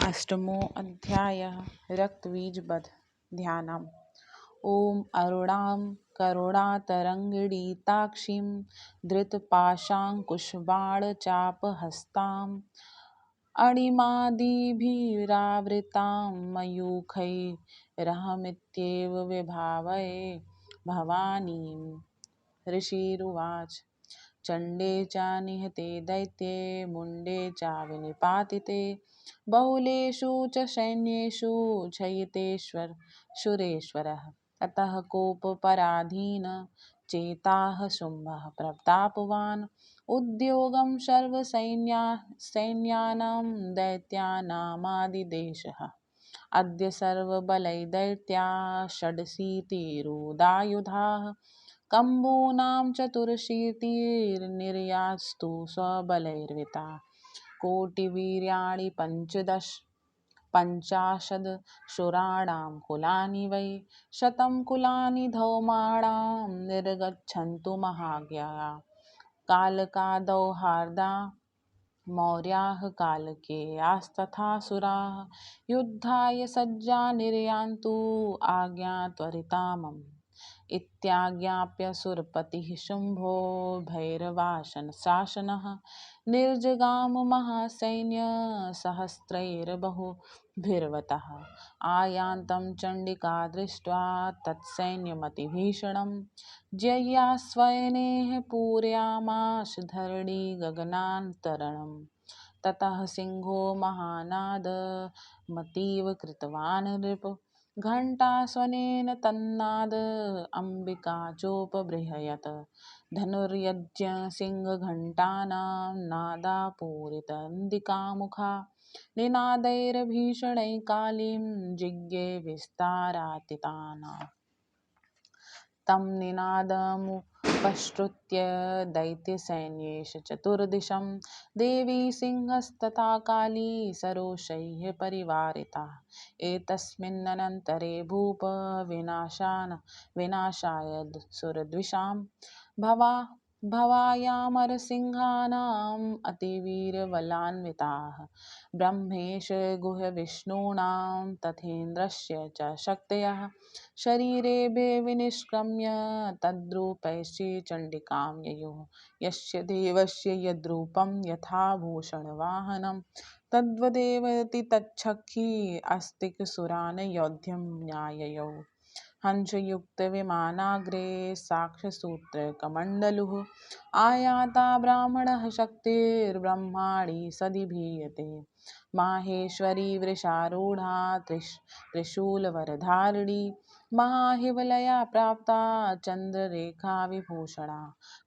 अष्टमो अध्यायः रक्तबीजवध ध्यानम्। ॐ अरुणां करुणातरङ्गिणीताक्षीं धृतपाशाङ्कुशबाणचापहस्तां अणिमादिभिरावृतां मयूखैरहमित्येव विभावये भवानीं। ऋषिरुवाच। चण्डे च निहते दैत्ये मुण्डे च विनिपातिते बहुलेषु च सैन्येषु क्षयितेश्वर सुरेश्वरः। ततः कोपपराधीन चेताः शुम्भः प्रतापवान् उद्योगं सैन्यानां दैत्यानामादिदेशः। अद्य सर्वबलैर्दैत्या षडशीतिरुदायुधाः कम्बूनां चतुरशीतिर्निर्यास्तु स्वबलैर्वृता कोटिवीर्याणि पञ्चाशद् शूराणां कुलानि वै शतं कुलानि धौमाणां निर्गच्छन्तु महाज्ञया कालकादौहार्दा मौर्याः कालकेयास्तथासुराः युद्धाय सज्जा निर्यान्तु आज्ञा त्वरितामम्। इत्याज्ञाप्य सुरपतिः शुम्भो भैरवाशनशासनः निर्जगाम महासैन्यसहस्रैर्बहुभिर्वतः। आयान्तं चण्डिका दृष्ट्वा तत्सैन्यमतिभीषणं जयास्वनेः पूरयामास धरणी गगनान्तरणम्। ततः सिंहो महानादमतीव कृतवान् नृप घण्टास्वनेन तन्नाद अम्बिका चोपबृहयत् धनुर्यज्ञ सिंहघण्टानां नादापूरितन्दिकामुखा निनादैर्भीषणैः कालीं जिज्ञे विस्तारातीतानाम्। तं निनादमुपश्रुत्य दैत्यसैन्येश चतुर्दिशं देवी सिंहस्तथा काली सरोषैः परिवारिता। एतस्मिन्नन्तरे भूप विनाशाय सुरद्विषां भवायामरसिंहानाम् अतिवीर्यबलान्विताः ब्रह्मेश गुह्यविष्णूनां तथेन्द्रस्य च शक्तयः शरीरेभ्य विनिष्क्रम्य तद्रूपैश्च चण्डिकां ययुः। यस्य देवस्य यद्रूपं यथा भूषणवाहनं तद्वदेव तितच्छक्ति अस्तिकसुरान् योद्धुं न्याययौ। हंसयुक्तविमानाग्रे साक्ष्यसूत्रकमण्डलुः आयाता ब्राह्मणः शक्तिर्ब्रह्माणि सदीभीयते। माहेश्वरी वृषारूढा त्रिशूलवरधारिणी महाहिवलया प्राप्ता चन्द्ररेखाविभूषणा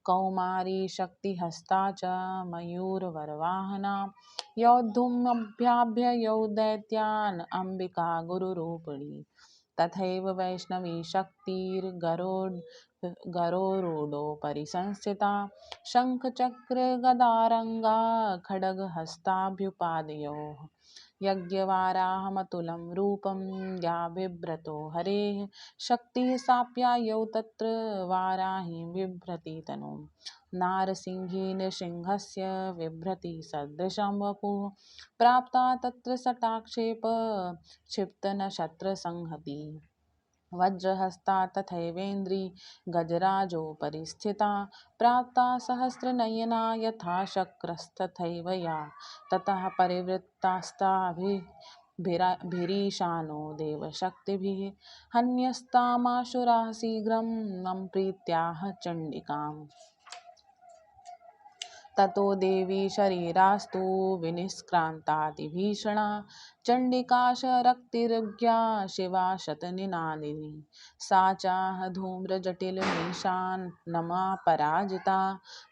कौमारी शक्तिहस्ता च मयूरवरवाहना योद्धुमभ्याभ्ययौ दैत्यान् अम्बिका गुरुरूपिणी। तथैव वैष्णवी शक्तिर्गरोरूढोपरि संस्थिता शङ्खचक्रगदारङ्गा खड्गहस्ताभ्युपादयोः। यज्ञवाराहमतुलं रूपं या बिभ्रतो हरेः शक्तिः साप्यायौ तत्र वाराहीं बिभ्रति तनुं। नारसिंही नृसिंहस्य बिभ्रति सदृशं वपुः प्राप्ता तत्र सटाक्षेप क्षिप्तनक्षत्रसंहति। वज्रहस्ता तथैवेन्द्री गजराजोपरि स्थिता प्राप्ता सहस्रनयना यथा शक्रस्तथैव या। ततः परिवृत्तास्ताभिरीशानो देवशक्तिभिः हन्यस्तामाशुराः शीघ्रं मम प्रीत्याह चण्डिकाम्। ततो देवी शरीरास्तु विनिष्क्रान्तातिभीषणा चण्डिका शरक्तिरुग्या शिवा शतनिनादिनी। सा चाह धूम्रजटिलनिशान्नमा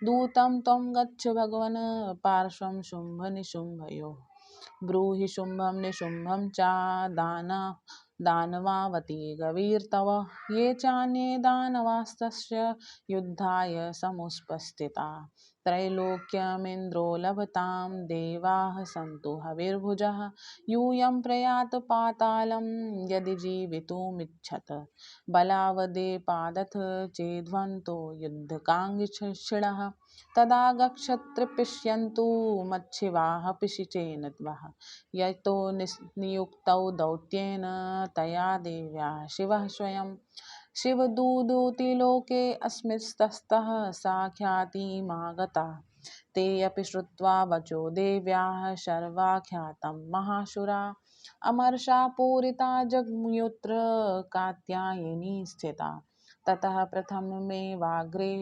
दूतं त्वं गच्छ भगवन् पार्श्वं शुम्भनिशुम्भयोः। ब्रूहि शुम्भं निशुम्भं च दानवावती गवीर्तव ये चान्ये दानवास्तस्य युद्धाय समुपस्थिता। त्रैलोक्यमिन्द्रो लभतां देवाः सन्तु हविर्भुजः यूयं प्रयात पातालं यदि जीवितुमिच्छत बलावदेपादथ चेध्वन्तो युद्धकाङ्क्षिणः तदा गच्छत्रिपिष्यन्तु मच्छिवाः पिशिचेन वः यतो नियुक्तौ दौत्येन तया देव्या शिवः स्वयं शिवदूदोति लोके अस्मिस्तस्तः साख्यातिमागता ते अपि श्रुत्वा वचो देव्याः शर्वाख्यातं महाशुरा अमर्षा पूरिता जगमुत्र कात्यायनी स्थिता ततः प्रथममेवाग्रे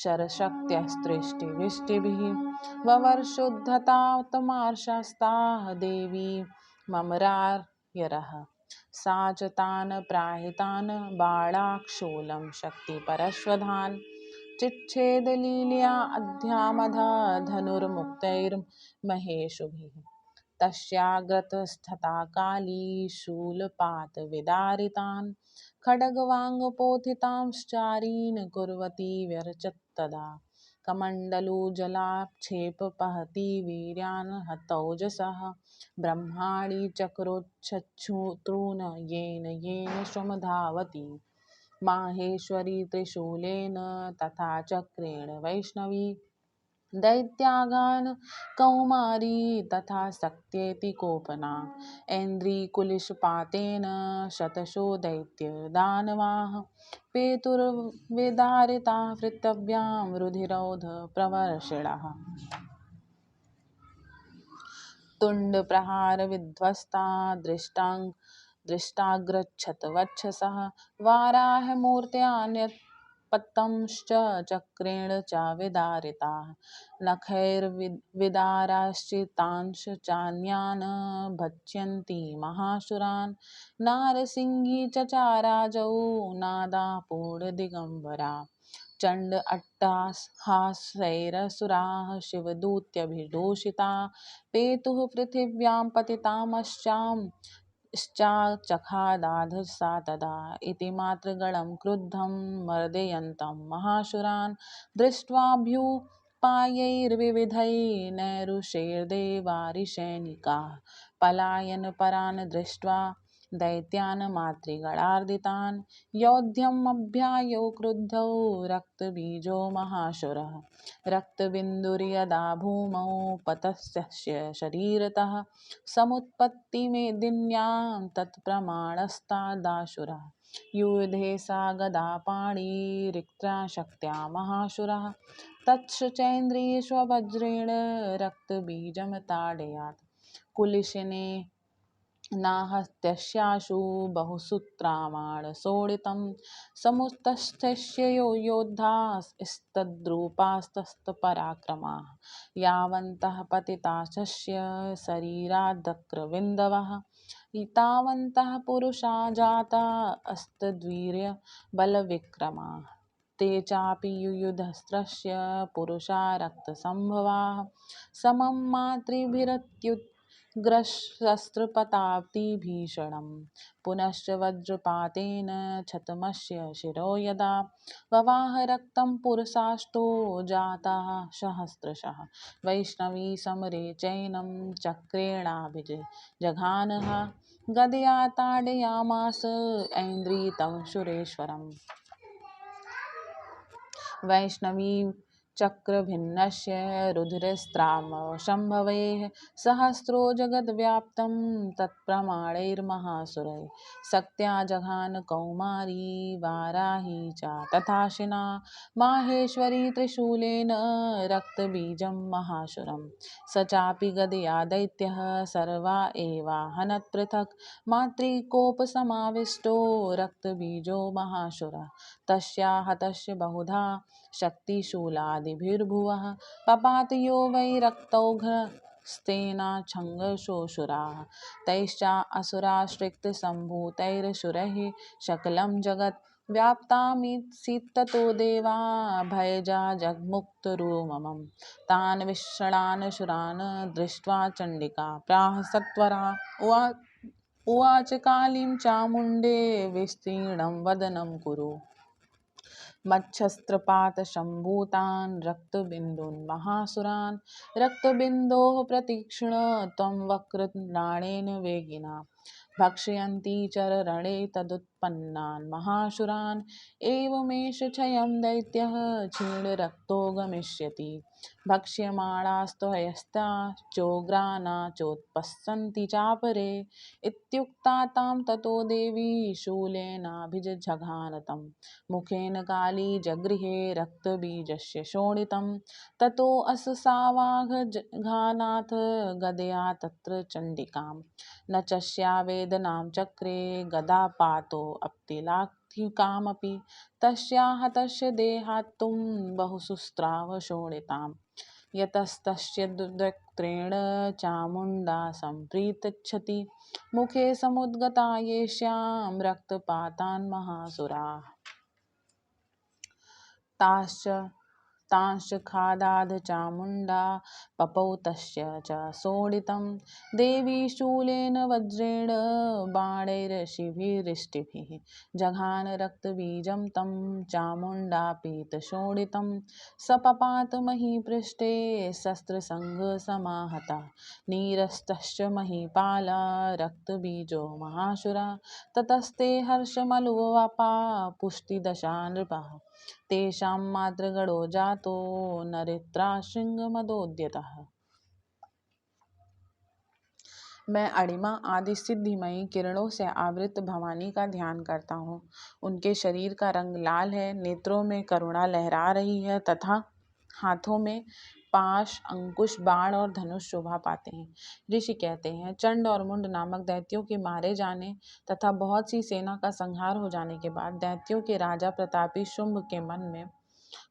शरशक्त्यस्त्रिष्टिविष्टिभिः ववर्षोद्धता तमार्षास्ताः देवी ममरार्यरः सा च तान् प्राहितान् बाणाक्षूलं शक्तिपरश्वधान् चिच्छेदलीलया अध्यामधा धनुर्मुक्तैर्महेशुभिः तस्याग्रतस्तथा काली शूलपातविदारितान् खड्गवाङ्गपोथितांश्चारीन् कुर्वती व्यर्चत्तदा कमण्डलुजलाक्षेपपहती वीर्यान् हतौजसः ब्रह्माणि चक्रोच्छ्रून् येन येन श्रमधावति माहेश्वरी त्रिशूलेन तथा चक्रेण वैष्णवी दैत्यागान् कौमारी तथा शक्त्येति कोपना ऐन्द्रीकुलिशपातेन शतशो दैत्यदानवाः पेतुर्विदारिता पृथिव्यां रुधिरौध प्रवर्षिणः तुण्डप्रहारविध्वस्ता दृष्टाग्रच्छत वक्षसः वाराहमूर्त्यान्यत्पतंश्च चक्रेण च विदारिताः नखैर्विदाराश्चितांश्च चान्यान् भक्ष्यन्ति महासुरान् नारसिंही चचाराजौ नादापूर्णदिगम्बरा चण्ड अट्टहासैरसुराः शिवदूत्यभिदूषिता पेतुः पृथिव्यां पतितामश्चाचखादाधसा तदा इति मातृगणं क्रुद्धं मर्दयन्तं महासुरान् दृष्ट्वाभ्युपायैर्विविधैर्नैरुषैर्देवारिसैनिकाः पलायनपरान् दृष्ट्वा दैत्यान् मातृगणार्दितान् योध्यमभ्यायौ क्रुद्धौ रक्तबीजो महासुरः रक्तबिन्दुर्यदा भूमौ पतस्य शरीरतः समुत्पत्तिमेदिन्यां तत्प्रमाणस्तादाशुरः युयुधे सा गदापाणिरिक्ता शक्त्या महासुरः तत्सचैन्द्रियस्ववज्रेण रक्तबीजं ताडयात् कुलिशिने नाहत्यस्याशु बहुसूत्रमाणशोणितं समुत्स्थस्य यो योद्धास्तद्रूपास्तपराक्रमाः यावन्तः पतिताशस्य शरीरादक्रविन्दवः तावन्तः पुरुषा जाता अस्तद्वीर्यबलविक्रमाः ते चापि युयुधस्त्रस्य पुरुषा रक्तसम्भवाः समं मातृभिरत्युग्रशस्त्रपताब्धिभीषणं पुनश्च वज्रपातेन छतमस्य शिरो यदा ववाह रक्तं पुरसाष्टो जाताः सहस्रशः वैष्णवी समरे चैनं चक्रेणाभिजघानः गदया ताडयामास ऐन्द्री तं सुरेश्वरम् वैष्णवी चक्रभिन्नस्य रुधिरस्त्रामशम्भवेः सहस्रो जगद्व्याप्तं तत्प्रमाणैर्महासुरैः शक्त्या जघान कौमारी वाराही च तथाशिना माहेश्वरी त्रिशूलेन रक्तबीजं महासुरं स चापि गदया दैत्यः सर्वा एवाहनत् पृथक् मातृकोपसमाविष्टो रक्तबीजो महासुरः तस्या हतस्य बहुधा शक्तिशूलादिभिर्भुवः पपात यो वै रक्तौघस्तेनाच्छङ्गशोषुराः तैश्चासुराश्रिक्तसम्भूतैरसुरैः सकलं जगत् व्याप्तामीसीत्ततो देवा भयजा जग्मुक्तरुममं तान् विषणान् सुरान् दृष्ट्वा चण्डिका प्राह सत्वरा उवाच कालीं चामुण्डे विस्तीर्णं वदनं कुरु मच्छस्त्रपातशम्भूतान् रक्तबिन्दून् महासुरान् रक्तबिन्दोः प्रतीक्ष्ण त्वं वक्रतुण्डाणेन वेगिना भक्षयन्ती चररणे तदुत्पन्नान् महासुरान् एवमेष क्षयं दैत्यः क्षीणरक्तो गमिष्यति भक्ष्यमाणास्त्वयस्ता चोग्राना चोत्पस्सन्ति चापरे इत्युक्ता तां ततो देवी शूलेनाभिजघान तं मुखेन काली जगृहे रक्तबीजस्य शोणितं ततोऽससावाघानाथ गदया तत्र चण्डिकां न चस्या वेदनां चक्रे गदापातोऽप्तिलाथिकामपि तस्या हतस्य देहात्तुं बहुशुस्राव शोणिताम् यतस्तस्य दुद्वक्त्रेण चामुण्डा सम्प्रीतिच्छति मुखे समुद्गता येष्यां रक्तपातान् महासुराः तांश्च खादाध चामुण्डा पपौ तस्य च शोणितं देवी शूलेन वज्रेण बाणैरशिभिरिष्टिभिः जघान रक्तबीजं तं चामुण्डा पीतशोणितं सपपात महीपृष्ठे शस्त्रसङ्घसमाहता नीरस्तश्च महीपाला रक्तबीजो महासुरा ततस्ते हर्षमलुवापा पुष्टिदशा नृपः तेषां मातृगणो जातो नरित्राशृङ्गमदोद्यतः। मैं अणिमा आदि सिद्धिमयी किरणों से आवृत भवानी का ध्यान करता हूँ। उनके शरीर का रंग लाल है, नेत्रों में करुणा लहरा रही है तथा हाथों में पाश, अंकुश, बाण और धनुष शोभा पाते हैं। ऋषि कहते हैं, चंड और मुंड नामक दैत्यों के मारे जाने तथा बहुत सी सेना का संहार हो जाने के बाद दैत्यों के राजा प्रतापी शुंभ के मन में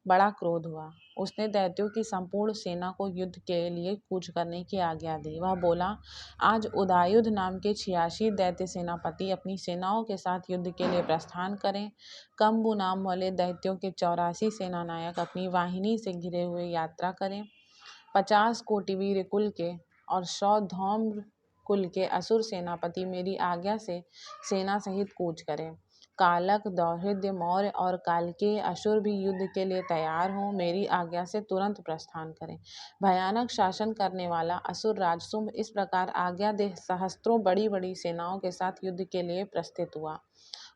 बड़ा क्रोध हुआ। उसने दैत्यों की संपूर्ण सेना को युद्ध के लिए कूच करने की आज्ञा दी। वह बोला, आज उदायुध नाम के 86 दैत्य सेनापति अपनी सेनाओं के साथ युद्ध के लिए प्रस्थान करें। कंबु नाम वाले दैत्यों के 84 सेनानायक अपनी वाहिनी से घिरे हुए यात्रा करें। 50 कोटि वीर कुल के और 100 धौम्र कुल के असुर सेनापति मेरी आज्ञा से सेना सहित कूच करें। कालक, दौहिद्य, मौर्य और कालकेय असुर भी युद्ध के लिए तैयार हों, मेरी आज्ञा से तुरंत प्रस्थान करें। भयानक शासन करने वाला असुर राज शुंभ इस प्रकार आज्ञा दे सहस्त्रों बड़ी बड़ी सेनाओं के साथ युद्ध के लिए प्रस्थित हुआ।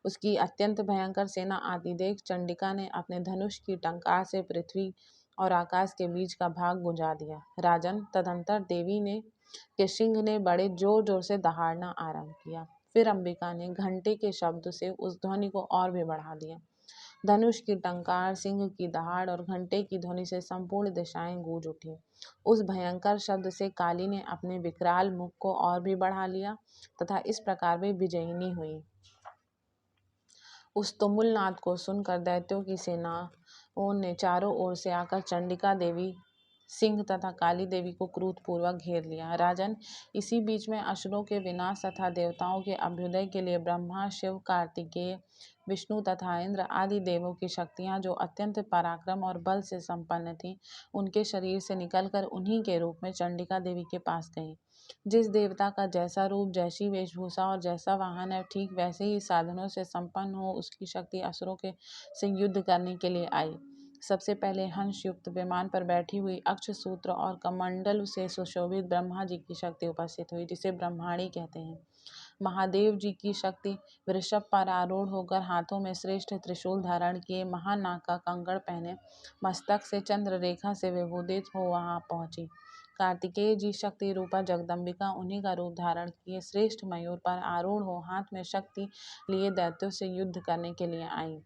उसकी अत्यंत भयंकर सेना आदि देख चंडिका ने अपने धनुष की टंकार से पृथ्वी और आकाश के बीच का भाग गुंजा दिया। राजन, तदंतर देवी ने के सिंह ने बड़े जोर जोर से दहाड़ना आरंभ किया। फिर अंबिका ने घंटे के शब्द से उस ध्वनि को और भी बढ़ा दिया। धनुष की टंकार, सिंह की दहाड़ और घंटे की ध्वनि से संपूर्ण दिशाएं गूंज उठी। उस भयंकर शब्द से काली ने अपने विकराल मुख को और भी बढ़ा लिया तथा इस प्रकार वे विजयिनी हुई। उस तुमुल नाद को सुनकर दैत्यों की सेनाओं ने चारों ओर से आकर चंडिका देवी, सिंह तथा काली देवी को क्रोधपूर्वक घेर लिया। राजन, इसी बीच में असुरों के विनाश तथा देवताओं के अभ्युदय के लिए ब्रह्मा, शिव, कार्तिकेय, विष्णु तथा इंद्र आदि देवों की शक्तियां जो अत्यंत पराक्रम और बल से संपन्न थीं, उनके शरीर से निकलकर उन्हीं के रूप में चंडिका देवी के पास गईं। जिस देवता का जैसा रूप, जैसी वेशभूषा और जैसा वाहन है, ठीक वैसे ही साधनों से संपन्न हो उसकी शक्ति असुरों के से युद्ध करने के लिए आई। सबसे पहले हंस युक्त विमान पर बैठी हुई अक्ष सूत्र और कमंडल से सुशोभित ब्रह्मा जी की शक्ति उपस्थित हुई, जिसे ब्रह्माणी कहते हैं। महादेव जी की शक्ति वृषभ पर आरूढ़ होकर हाथों में श्रेष्ठ त्रिशूल धारण किए, महानाग का कंकड़ पहने, मस्तक से चंद्र रेखा से विभूषित हो वहां पहुंची। कार्तिकेय जी शक्ति रूपा जगदम्बिका उन्हीं का रूप धारण किए श्रेष्ठ मयूर पर आरूढ़ हो हाथ में शक्ति लिए दैत्यों से युद्ध करने के लिए आई।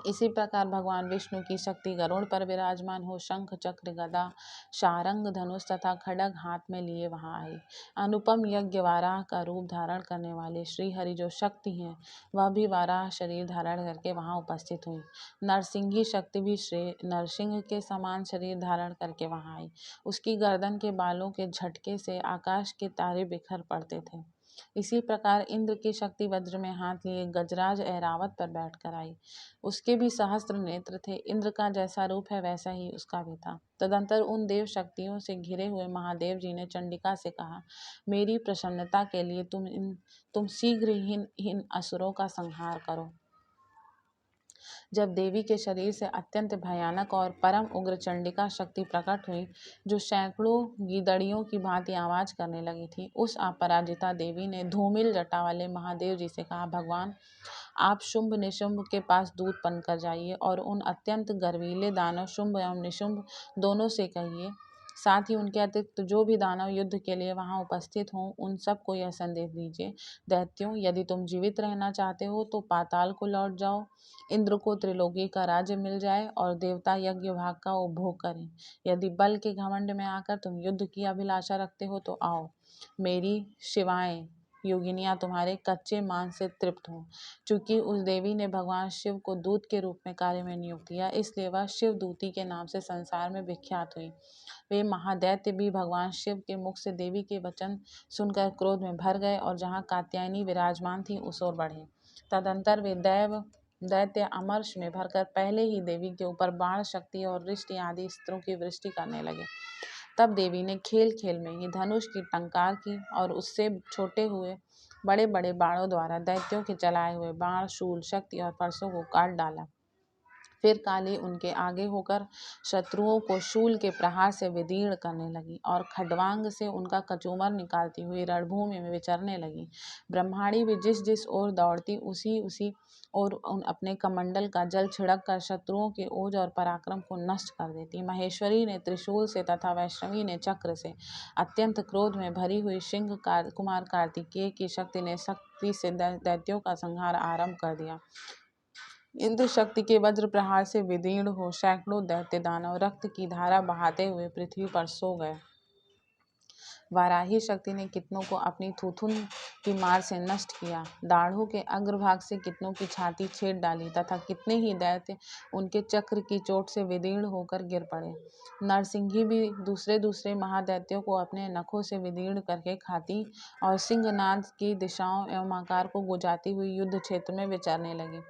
इसी प्रकार भगवान विष्णु की शक्ति गरुड़ पर विराजमान हो शंख, चक्र, गदा, शारंग, धनुष तथा खड्ग हाथ में लिए वहां आई। अनुपम यज्ञ वाराह का रूप धारण करने वाले श्री हरि जो शक्ति हैं, वह भी वाराह शरीर धारण करके वहां उपस्थित हुई। नरसिंही शक्ति भी श्री नरसिंह के समान शरीर धारण करके वहां आई। उसकी गर्दन के बालों के झटके से आकाश के तारे बिखर पड़ते थे। इसी प्रकार इंद्र की शक्ति वज्र में हाथ लिए गजराज ऐरावत पर बैठकर आई। उसके भी सहस्त्र नेत्र थे। इंद्र का जैसा रूप है वैसा ही उसका भी था। तदंतर उन देव शक्तियों से घिरे हुए महादेव जी ने चंडिका से कहा, मेरी प्रसन्नता के लिए तुम शीघ्र ही इन असुरों का संहार करो। जब देवी के शरीर से अत्यंत भयानक और परम उग्र चंडिका शक्ति प्रकट हुई, जो सैकड़ों गीदड़ियों की भांति आवाज करने लगी थी, उस अपराजिता देवी ने धूमिल जटा वाले महादेव जी से कहा, भगवान, आप शुंभ निशुंभ के पास दूत बनकर जाइए और उन अत्यंत गर्वीले दानव शुंभ एवं निशुंभ दोनों से कहिए, साथ ही उनके अतिरिक्त जो भी दानव युद्ध के लिए वहां उपस्थित हों, उन सबको यह संदेश दीजिए, दैत्यों, यदि तुम जीवित रहना चाहते हो तो पाताल को लौट जाओ, इंद्र को त्रिलोकी का राज्य मिल जाए और देवता यज्ञ भाग का उपभोग करें। यदि बल के घमंड में आकर तुम युद्ध की अभिलाषा रखते हो तो आओ, मेरी शिवाएं योगिनियां तुम्हारे कच्चे मांस से तृप्त हों। चूंकि उस देवी ने भगवान शिव को दूत के रूप में कार्य में नियुक्त किया, इसलिए वह शिव दूती के नाम से संसार में विख्यात हुई। वे महादैत्य भी भगवान शिव के मुख से देवी के वचन सुनकर क्रोध में भर गए और जहाँ कात्यायनी विराजमान थी उस ओर बढ़े। तदंतर वे दैत्य अमर्ष में भरकर पहले ही देवी के ऊपर बाण शक्ति और रिष्टि आदि अस्त्रों की वृष्टि करने लगे। तब देवी ने खेल खेल में ही धनुष की टंकार की और उससे छोटे हुए बड़े बड़े बाणों द्वारा दैत्यों के चलाए हुए बाण, शूल, शक्ति और फरसों को काट डाला। फिर काली उनके आगे होकर शत्रुओं को शूल के प्रहार से विदीर्ण करने लगी और खड्वांग से उनका कचूमर निकालती हुई रणभूमि में विचरने लगी। ब्रह्माणी भी जिस जिस ओर दौड़ती उसी उसी और अपने कमंडल का जल छिड़क कर शत्रुओं के ओज और पराक्रम को नष्ट कर देती। महेश्वरी ने त्रिशूल से तथा वैष्णवी ने चक्र से, अत्यंत क्रोध में भरी हुई सिंह कुमार कार्तिकेय की शक्ति से दैत्यों का संहार आरंभ कर दिया। इंद्र शक्ति के वज्र प्रहार से विदीर्ण हो सैकड़ों दैत्य दानव रक्त की धारा बहाते हुए पृथ्वी पर सो गए। वाराही शक्ति ने कितनों को अपनी थूथुन की मार से नष्ट किया, दाढ़ों के अग्रभाग से कितनों की छाती छेद डाली तथा कितने ही दैत्य उनके चक्र की चोट से विदीर्ण होकर गिर पड़े। नरसिंही भी दूसरे दूसरे महादैत्यों को अपने नखों से विदीर्ण करके खाती और सिंहनाद की दिशाओं एवं आकार को गुजाती हुई युद्ध क्षेत्र में विचरने लगी।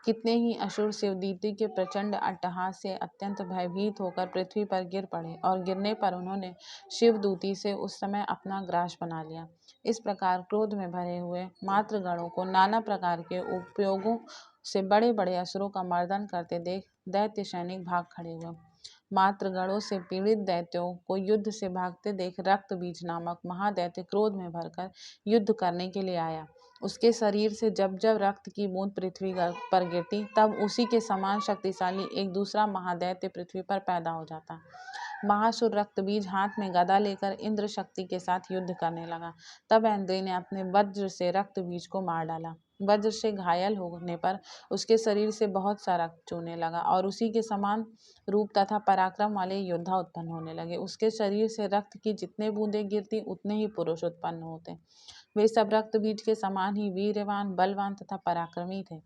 कितने ही असुर शिवदीप्ति के प्रचंड अट्टहास से अत्यंत भयभीत होकर पृथ्वी पर गिर पड़े और गिरने पर उन्होंने शिवदूती से उस समय अपना ग्रास बना लिया। इस प्रकार क्रोध में भरे हुए मातृगणों को नाना प्रकार के उपयोगों से बड़े बड़े असुरों का मर्दन करते देख दैत्य सैनिक भाग खड़े हुए। मातृगणों से पीड़ित दैत्यों को युद्ध से भागते देख रक्त बीज नामक महादैत्य क्रोध में भरकर युद्ध करने के लिए आया। उसके शरीर से जब जब रक्त की बूंद पृथ्वी पर गिरती, तब उसी के समान शक्तिशाली एक दूसरा महादैत्य पृथ्वी पर पैदा हो जाता। महासुर रक्त बीज हाथ में गदा लेकर इंद्र शक्ति के साथ युद्ध करने लगा। तब इंद्र ने अपने वज्र से रक्त बीज को मार डाला। वज्र से घायल होने पर उसके शरीर से बहुत सा रक्त चूने लगा और उसी के समान रूप तथा पराक्रम वाले योद्धा उत्पन्न होने लगे। उसके शरीर से रक्त की जितने बूंदें गिरती, उतने ही पुरुष उत्पन्न होते। वे सब रक्त बीज के समान ही वीरवान, बलवान तथा पराक्रमी थे।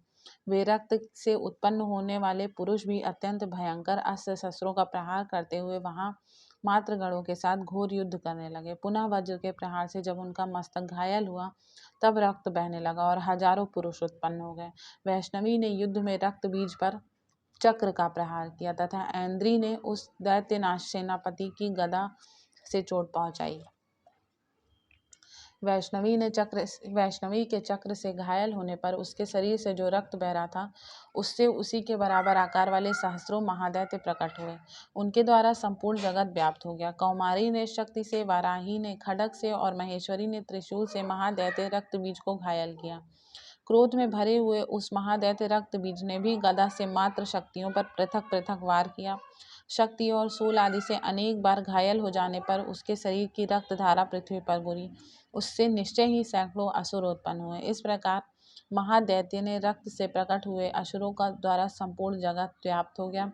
वे रक्त से उत्पन्न होने वाले पुरुष भी अत्यंत भयंकर अस्त्र शस्त्रों का प्रहार करते हुए वहां मातृगणों के साथ घोर युद्ध करने लगे। पुनः वज्र के प्रहार से जब उनका मस्तक घायल हुआ, तब रक्त बहने लगा और हजारों पुरुष उत्पन्न हो गए। वैष्णवी ने युद्ध में रक्त बीज पर चक्र का प्रहार किया तथा ऐन्द्री ने उस दैत्यनाश सेनापति की गदा से चोट पहुंचाई। वैष्णवी के चक्र से घायल होने पर उसके शरीर से जो रक्त बह रहा था, उससे उसी के बराबर आकार वाले सहस्रों महादैत्य प्रकट हुए। उनके द्वारा संपूर्ण जगत व्याप्त हो गया। कौमारी ने शक्ति से, वाराही ने खड्ग से और महेश्वरी ने त्रिशूल से महादैत्य रक्त बीज को घायल किया। क्रोध में भरे हुए उस महादैत्य रक्त बीज ने भी गदा से मात्र शक्तियों पर पृथक पृथक वार किया। शक्ति और शूल आदि से अनेक बार घायल हो जाने पर उसके शरीर की रक्त धारा पृथ्वी पर गिरी। उससे निश्चय ही सैकड़ों असुर उत्पन्न हुए। इस प्रकार महादैत्य ने रक्त से प्रकट हुए असुरों का द्वारा संपूर्ण जगत व्याप्त हो गया।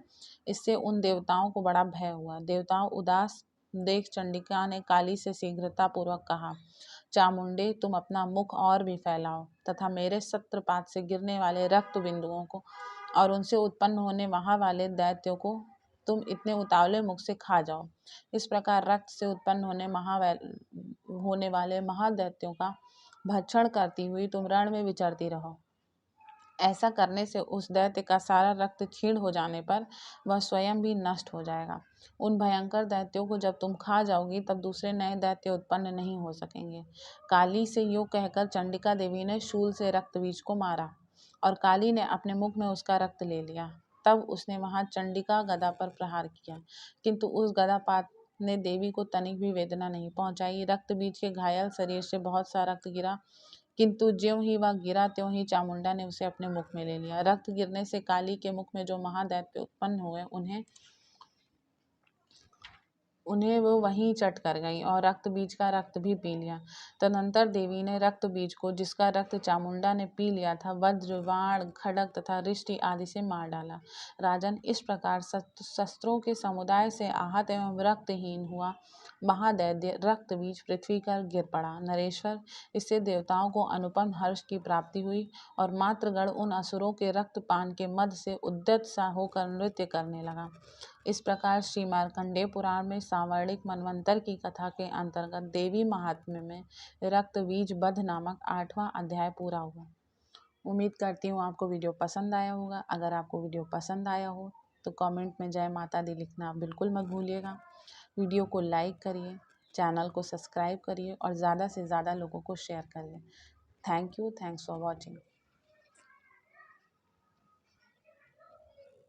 इससे उन देवताओं को बड़ा भय हुआ। देवताओं उदास देख चंडिका ने काली से शीघ्रता पूर्वक कहा, चामुंडे, तुम अपना मुख और भी फैलाओ तथा मेरे शस्त्रपात से गिरने वाले रक्त बिंदुओं को और उनसे उत्पन्न होने वहां वाले दैत्यों को तुम इतने उतावले मुख से खा जाओ। इस प्रकार रक्त से उत्पन्न होने वाले महादैत्यों का भक्षण करती हुई तुम रण में विचरती रहो। ऐसा करने से उस दैत्य का सारा रक्त क्षीण हो जाने पर वह स्वयं भी नष्ट हो जाएगा। उन भयंकर दैत्यों को जब तुम खा जाओगी, तब दूसरे नए दैत्य उत्पन्न नहीं हो सकेंगे। काली से यूं कहकर चंडिका देवी ने शूल से रक्त बीज को मारा और काली ने अपने मुख में उसका रक्त ले लिया। तब उसने वहां चंडिका गदा पर प्रहार किया, किंतु उस गदापात ने देवी को तनिक भी वेदना नहीं पहुंचाई। रक्त बीज के घायल शरीर से बहुत सा रक्त गिरा, किंतु ज्यों ही वह गिरा त्यों ही चामुंडा ने उसे अपने मुख में ले लिया। रक्त गिरने से काली के मुख में जो महादैत्य उत्पन्न हुए उन्हें वो वहीं चट कर गई और रक्त बीज का रक्त भी पी लिया। तदनंतर देवी ने रक्त बीज को, जिसका रक्त चामुंडा ने पी लिया था, वज्र, बाण, खड्ग तथा रिष्टि आदि से मार डाला। राजन, इस प्रकार शस्त्रों के समुदाय से आहत एवं रक्तहीन हुआ महादैत्य रक्त बीज पृथ्वी पर गिर पड़ा। नरेश्वर, इससे देवताओं को अनुपम हर्ष की प्राप्ति हुई और मातृगण उन असुरों के रक्तपान के मद से उद्यत सा होकर नृत्य करने लगा। इस प्रकार श्री मार्कंडेय पुराण में सांवर्णिक मनवंतर की कथा के अंतर्गत देवी महात्म्य में रक्त बीज वध नामक 8वां अध्याय पूरा हुआ। उम्मीद करती हूँ आपको वीडियो पसंद आया होगा। अगर आपको वीडियो पसंद आया हो तो कमेंट में जय माता दी लिखना बिल्कुल मत भूलिएगा। वीडियो को लाइक करिए, चैनल को सब्सक्राइब करिए और ज़्यादा से ज़्यादा लोगों को शेयर करिए। Thank you, thanks for watching.